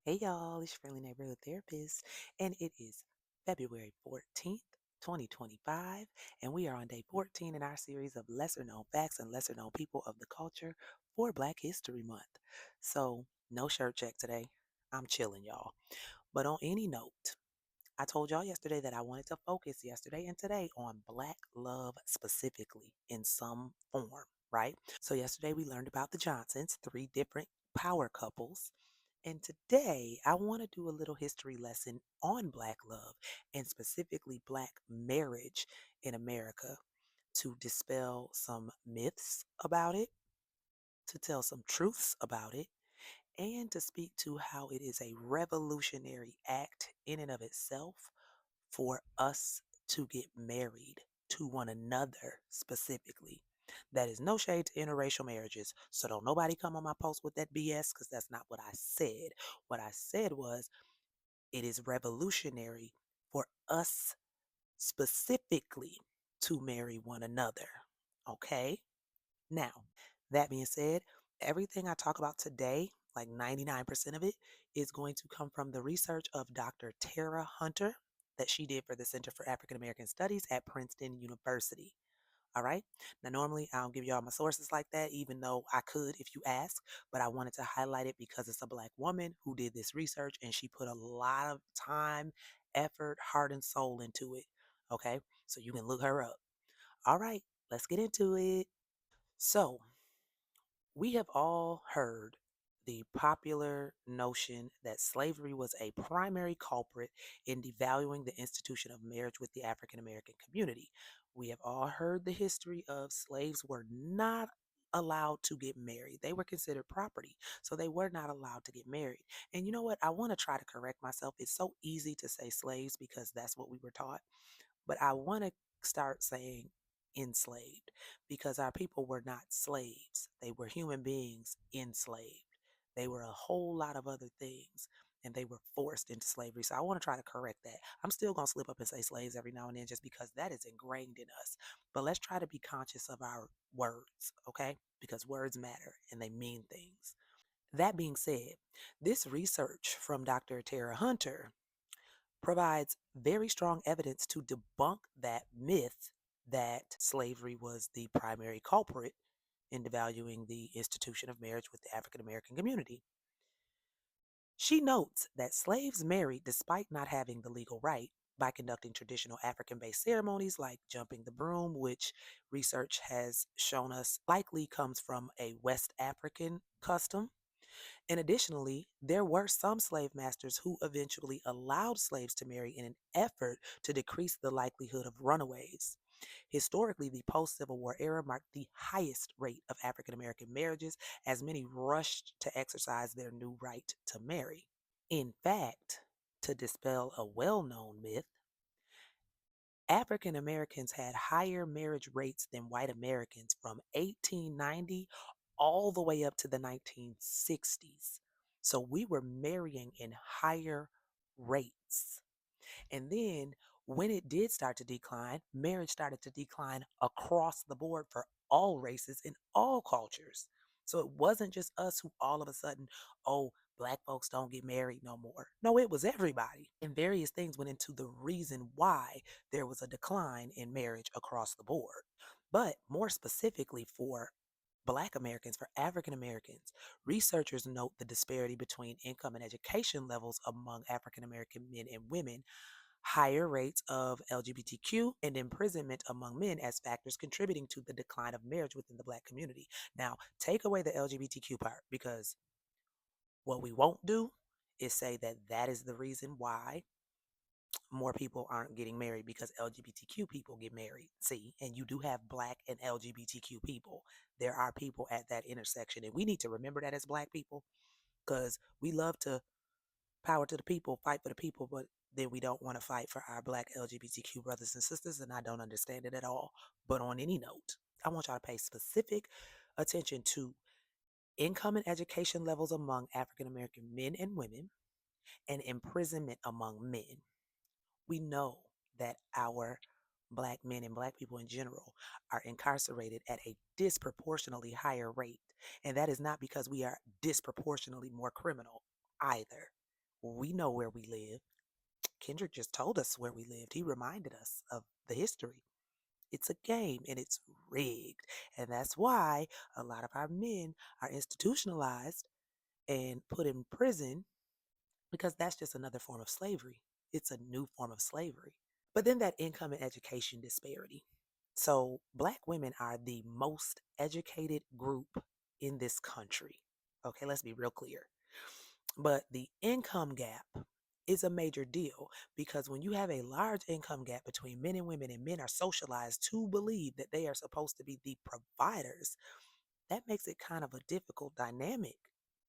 Hey y'all, it's your friendly neighborhood therapist, and it is February 14th, 2025, and we are on day 14 in our series of lesser known facts and lesser known people of the culture for Black History Month. So, no shirt check today. I'm chilling, y'all. But on any note, I told y'all yesterday that I wanted to focus yesterday and today on Black love specifically in some form, right? So, yesterday we learned about the Johnsons, three different power couples. And today I want to do a little history lesson on Black love and specifically Black marriage in America to dispel some myths about it, to tell some truths about it, and to speak to how it is a revolutionary act in and of itself for us to get married to one another specifically. That is no shade to interracial marriages. So don't nobody come on my post with that BS because that's not what I said. What I said was it is revolutionary for us specifically to marry one another. Okay? Now, that being said, everything I talk about today, like 99% of it, is going to come from the research of Dr. Tara Hunter that she did for the Center for African American Studies at Princeton University. All right. Now, normally I don't give y'all my sources like that, even though I could if you ask, but I wanted to highlight it because it's a Black woman who did this research and she put a lot of time, effort, heart, and soul into it. Okay. So you can look her up. All right. Let's get into it. So, we have all heard the popular notion that slavery was a primary culprit in devaluing the institution of marriage with the African American community. We have all heard the history of slaves were not allowed to get married. They were considered property, so they were not allowed to get married. And you know what? I want to try to correct myself. It's so easy to say slaves because that's what we were taught. But I want to start saying enslaved because our people were not slaves. They were human beings enslaved. They were a whole lot of other things and they were forced into slavery. So I want to try to correct that. I'm still going to slip up and say slaves every now and then just because that is ingrained in us. But let's try to be conscious of our words, okay? Because words matter and they mean things. That being said, this research from Dr. Tara Hunter provides very strong evidence to debunk that myth that slavery was the primary culprit in devaluing the institution of marriage with the African American community. She notes that slaves married despite not having the legal right by conducting traditional African based ceremonies like jumping the broom, which research has shown us likely comes from a West African custom. And additionally, there were some slave masters who eventually allowed slaves to marry in an effort to decrease the likelihood of runaways. Historically, the post Civil War era marked the highest rate of African American marriages as many rushed to exercise their new right to marry. In fact, to dispel a well known myth, African Americans had higher marriage rates than white Americans from 1890 all the way up to the 1960s. So we were marrying in higher rates. And then when it did start to decline, marriage started to decline across the board for all races in all cultures. So it wasn't just us who all of a sudden, oh, Black folks don't get married no more. No, it was everybody. And various things went into the reason why there was a decline in marriage across the board. But more specifically for Black Americans, for African Americans, researchers note the disparity between income and education levels among African American men and women, higher rates of LGBTQ, and imprisonment among men as factors contributing to the decline of marriage within the Black community. Now, take away the LGBTQ part because what we won't do is say that that is the reason why more people aren't getting married because LGBTQ people get married. See, and you do have Black and LGBTQ people. There are people at that intersection, and we need to remember that as Black people because we love to power to the people, fight for the people, but then we don't want to fight for our Black LGBTQ brothers and sisters, and I don't understand it at all. But on any note, I want y'all to pay specific attention to income and education levels among African American men and women and imprisonment among men. We know that our Black men and Black people in general are incarcerated at a disproportionately higher rate. And that is not because we are disproportionately more criminal either. We know where we live. Kendrick just told us where we lived. He reminded us of the history. It's a game and it's rigged. And that's why a lot of our men are institutionalized and put in prison because that's just another form of slavery. It's a new form of slavery. But then that income and education disparity. So, Black women are the most educated group in this country. Okay, let's be real clear. But the income gap is a major deal because when you have a large income gap between men and women, and men are socialized to believe that they are supposed to be the providers, that makes it kind of a difficult dynamic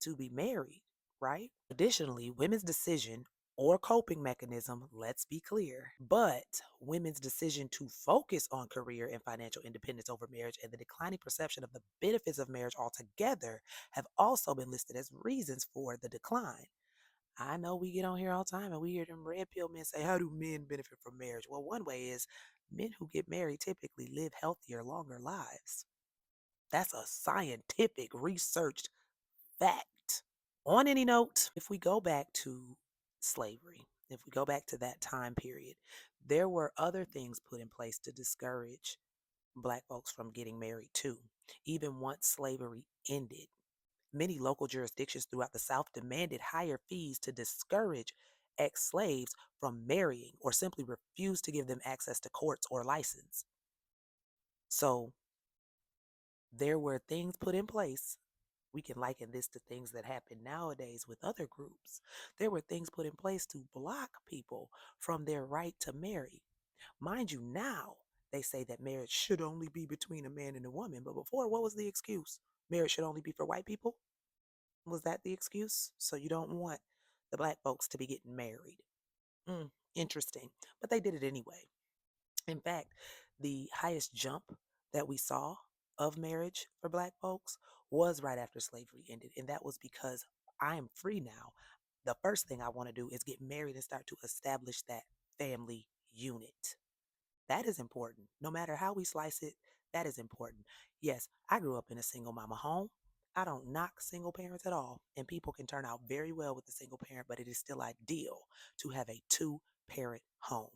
to be married, right? Additionally, women's decision or coping mechanism, let's be clear, but women's decision to focus on career and financial independence over marriage and the declining perception of the benefits of marriage altogether have also been listed as reasons for the decline. I know we get on here all the time and we hear them red pill men say, how do men benefit from marriage? Well, one way is men who get married typically live healthier, longer lives. That's a scientific, researched fact. On any note, if we go back to slavery, if we go back to that time period, there were other things put in place to discourage Black folks from getting married too. Even once slavery ended, many local jurisdictions throughout the South demanded higher fees to discourage ex slaves from marrying or simply refused to give them access to courts or license. So there were things put in place. We can liken this to things that happen nowadays with other groups. There were things put in place to block people from their right to marry. Mind you, now they say that marriage should only be between a man and a woman. But before, what was the excuse? Marriage should only be for white people? Was that the excuse? So you don't want the Black folks to be getting married. Interesting. But they did it anyway. In fact, the highest jump that we saw of marriage for Black folks was right after slavery ended. And that was because I am free now. The first thing I want to do is get married and start to establish that family unit. That is important. No matter how we slice it, that is important. Yes, I grew up in a single mama home. I don't knock single parents at all. And people can turn out very well with a single parent, but it is still ideal to have a two-parent home,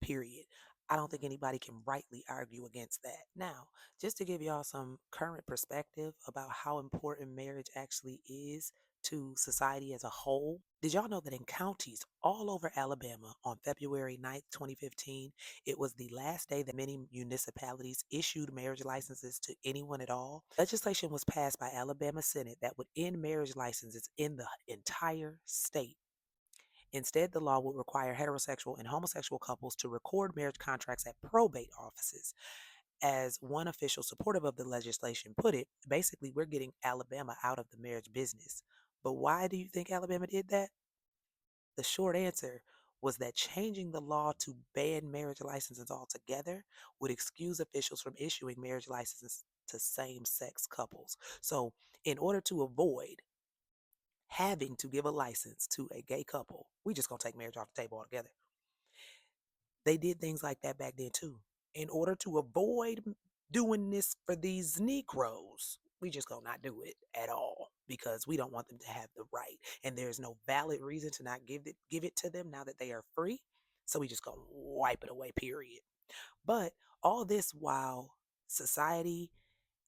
period. I don't think anybody can rightly argue against that. Now, just to give y'all some current perspective about how important marriage actually is to society as a whole, did y'all know that in counties all over Alabama on February 9th, 2015, it was the last day that many municipalities issued marriage licenses to anyone at all? Legislation was passed by Alabama Senate that would end marriage licenses in the entire state. Instead, the law would require heterosexual and homosexual couples to record marriage contracts at probate offices. As one official supportive of the legislation put it, basically, we're getting Alabama out of the marriage business. But why do you think Alabama did that? The short answer was that changing the law to ban marriage licenses altogether would excuse officials from issuing marriage licenses to same sex couples. So, in order to avoid having to give a license to a gay couple, we just gonna take marriage off the table altogether. They did things like that back then too. In order to avoid doing this for these Negroes, we just gonna not do it at all because we don't want them to have the right. And there's no valid reason to not give it to them now that they are free. So we just gonna wipe it away, period. But all this while society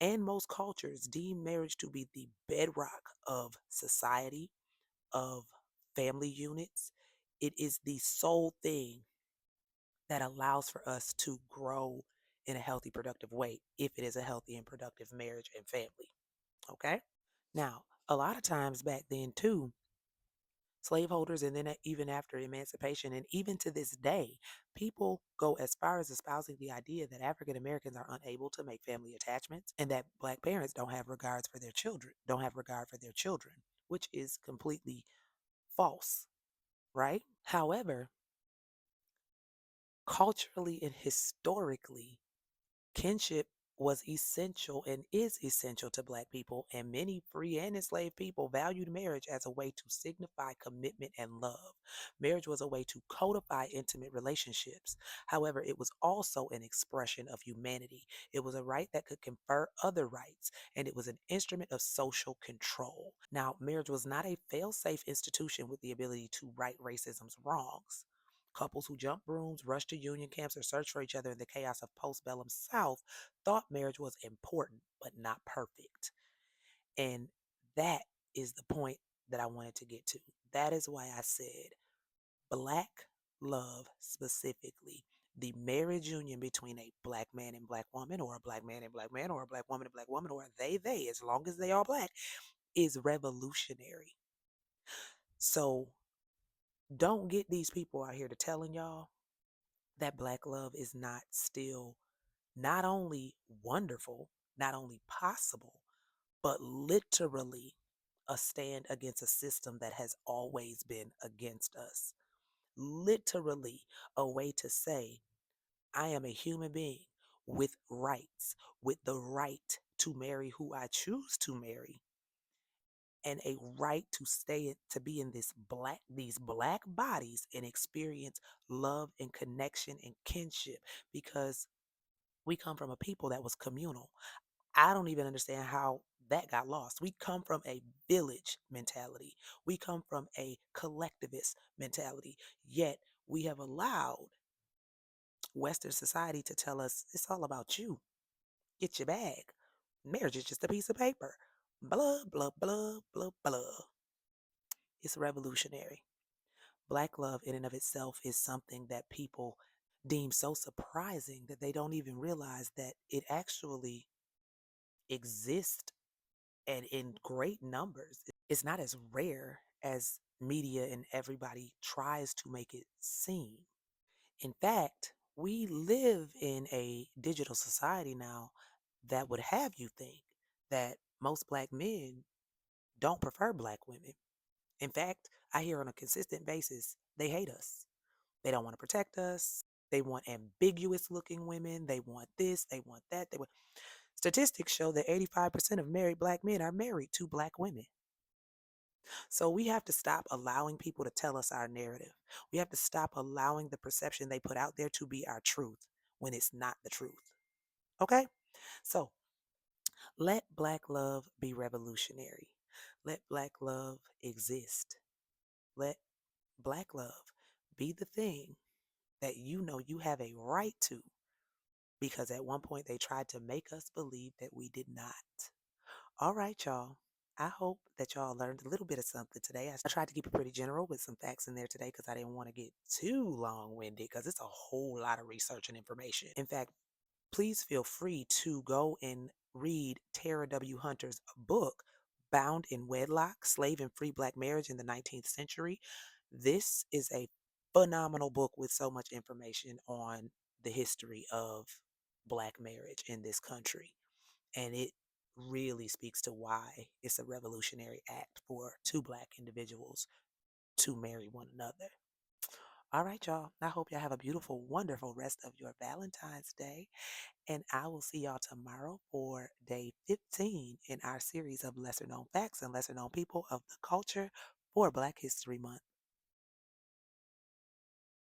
and most cultures deem marriage to be the bedrock of society, of family units. It is the sole thing that allows for us to grow in a healthy, productive way if it is a healthy and productive marriage and family. Okay? Now, a lot of times back then, too, slaveholders, and then even after emancipation, and even to this day, people go as far as espousing the idea that African Americans are unable to make family attachments and that Black parents don't have regard for their children, which is completely false, right? However, culturally and historically, kinship was essential and is essential to Black people, and many free and enslaved people valued marriage as a way to signify commitment and love. Marriage was a way to codify intimate relationships. However, it was also an expression of humanity. It was a right that could confer other rights, and it was an instrument of social control. Now, marriage was not a fail safe institution with the ability to right racism's wrongs. Couples who jumped brooms, rushed to union camps, or searched for each other in the chaos of postbellum South thought marriage was important, but not perfect. And that is the point that I wanted to get to. That is why I said Black love specifically. The marriage union between a Black man and Black woman, or a Black man and Black man, or a Black woman and Black woman, or a they, as long as they are Black, is revolutionary. So don't get these people out here to telling y'all that Black love is not still not only wonderful, not only possible, but literally a stand against a system that has always been against us. Literally a way to say, I am a human being with rights, with the right to marry who I choose to marry, and a right to to be in these black bodies and experience love and connection and kinship, because we come from a people that was communal. I don't even understand how that got lost. We come from a village mentality. We come from a collectivist mentality. Yet we have allowed Western society to tell us it's all about you. Get your bag. Marriage is just a piece of paper. Blah, blah, blah, blah, blah. It's revolutionary. Black love, in and of itself, is something that people deem so surprising that they don't even realize that it actually exists and in great numbers. It's not as rare as media and everybody tries to make it seem. In fact, we live in a digital society now that would have you think that most Black men don't prefer Black women. In fact, I hear on a consistent basis they hate us. They don't want to protect us. They want ambiguous looking women. They want this. They want that. They want. Statistics show that 85% of married Black men are married to Black women. So we have to stop allowing people to tell us our narrative. We have to stop allowing the perception they put out there to be our truth when it's not the truth. Okay? So let Black love be revolutionary. Let Black love exist. Let Black love be the thing that you know you have a right to, because at one point they tried to make us believe that we did not. All right, y'all. I hope that y'all learned a little bit of something today. I tried to keep it pretty general with some facts in there today because I didn't want to get too long winded, because it's a whole lot of research and information. In fact, please feel free to go and read Tara W. Hunter's book, Bound in Wedlock: Slave and Free Black Marriage in the 19th Century. This is a phenomenal book with so much information on the history of Black marriage in this country. And it really speaks to why it's a revolutionary act for two Black individuals to marry one another. All right, y'all. I hope y'all have a beautiful, wonderful rest of your Valentine's Day. And I will see y'all tomorrow for day 15 in our series of lesser known facts and lesser known people of the culture for Black History Month.